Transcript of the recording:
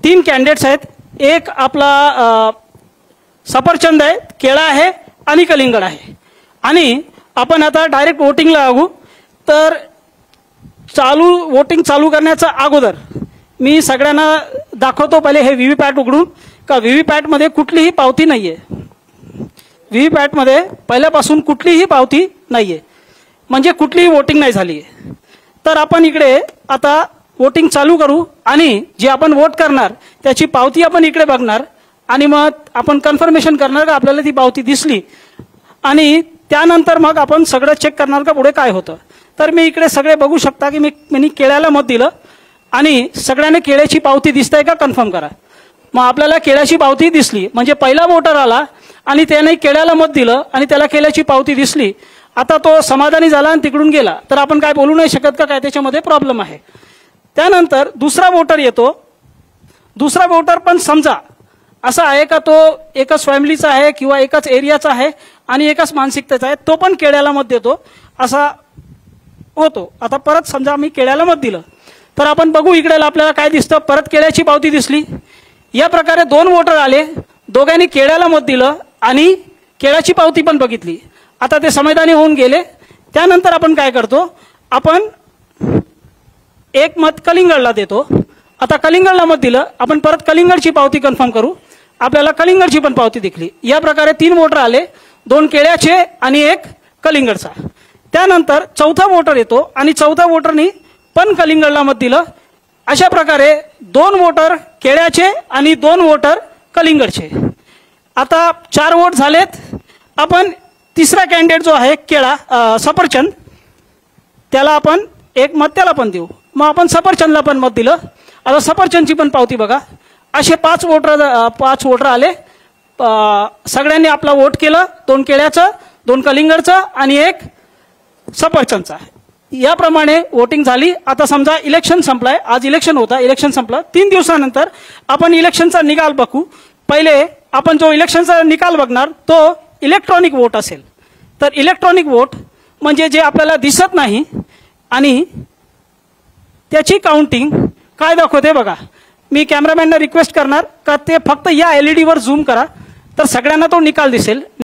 तीन कॅन्डिडेट्स आहेत. एक आपला सफरचंद आहे, केळा आहे आणि कलिंगड आहे. आणि आपण आता डायरेक्ट वोटिंगला लागू. तर वोटिंग चालू करण्याच्या अगोदर मी सगळ्यांना दाखवतो पहिले हे व्हीव्हीपॅट उघडून का व्हीव्हीपॅटमध्ये कुठलीही पावती नाहीये. व्हीव्हीपॅटमध्ये पहिल्यापासून कुठलीही पावती नाहीये, म्हणजे कुठलीही वोटिंग नाही झाली आहे. तर आपण इकडे आता वोटिंग चालू करू आणि जे आपण वोट करणार त्याची पावती आपण इकडे बघणार आणि मग आपण कन्फर्मेशन करणार का आपल्याला ती पावती दिसली आणि त्यानंतर मग आपण सगळं चेक करणार का पुढे काय होतं. तर मी इकडे सगळे बघू शकता की मी केळ्याला मत दिलं आणि सगळ्यांना केळ्याची पावती दिसतंय का कन्फर्म करा. मग आपल्याला केळ्याची पावती दिसली, म्हणजे पहिला वोटर आला आणि त्याने केळ्याला मत दिलं आणि त्याला केळ्याची पावती दिसली. आता तो समाधानी झाला आणि तिकडून गेला, तर आपण काय बोलू नाही शकत का काय त्याच्यामध्ये प्रॉब्लेम आहे. त्यानंतर दुसरा वोटर येतो. दुसरा वोटर पण समजा असा आहे का तो एकाच फॅमिलीचा आहे किंवा एकाच एरियाचा आहे आणि एकाच मानसिकतेचा आहे, तो पण केळ्याला मत देतो असा होतो. आता परत समजा मी केळ्याला मत दिलं तर आपण बघू इकडे आपल्याला काय दिसतं, परत केळ्याची पावती दिसली. या प्रकारे दोन वोटर आले, दोघांनी केळ्याला मत दिलं आणि केळ्याची पावती पण बघितली. आता ते समाधानी होऊन गेले. त्यानंतर आपण काय करतो, आपण एक मत कलिंगडला देतो. आता कलिंगडला मत दिलं, आपण परत कलिंगडची पावती कन्फर्म करू. आपल्याला कलिंगडची पण पावती दिसली. या प्रकारे तीन वोटर आले, दोन केळ्याचे आणि एक कलिंगडचा. त्यानंतर चौथा वोटर येतो आणि चौथा वोटरनी पण कलिंगडला मत दिलं. अशा प्रकारे दोन वोटर केळ्याचे आणि दोन वोटर कलिंगडचे. आता 4 वोट झालेत. आपण तिसरा कॅन्डिडेट जो आहे सफरचंद, त्याला आपण एक मत त्याला पण देऊ. मग आपण सफरचंदला पण मत दिलं. आता सफरचंदची पण पावती बघा. असे 5 वोटर आले. सगळ्यांनी आपला वोट केलं, 2 केळ्याचं, 2 कलिंगडचं आणि एक सफरचंदचा. याप्रमाणे वोटिंग झाली. आता समजा इलेक्शन संपलाय, आज इलेक्शन होता, इलेक्शन संपलं. 3 दिवसानंतर आपण इलेक्शनचा निकाल बघू. पहिले आपण जो इलेक्शनचा निकाल बघणार तो इलेक्ट्रॉनिक वोट असेल. तर इलेक्ट्रॉनिक वोट म्हणजे जे आपल्याला दिसत नाही आणि त्याची काउंटिंग काय दाखवते बघा. मी कॅमेरामॅनला रिक्वेस्ट करणार का ते फक्त या LED वर झूम करा, तर सगळ्यांना तो निकाल दिसेल.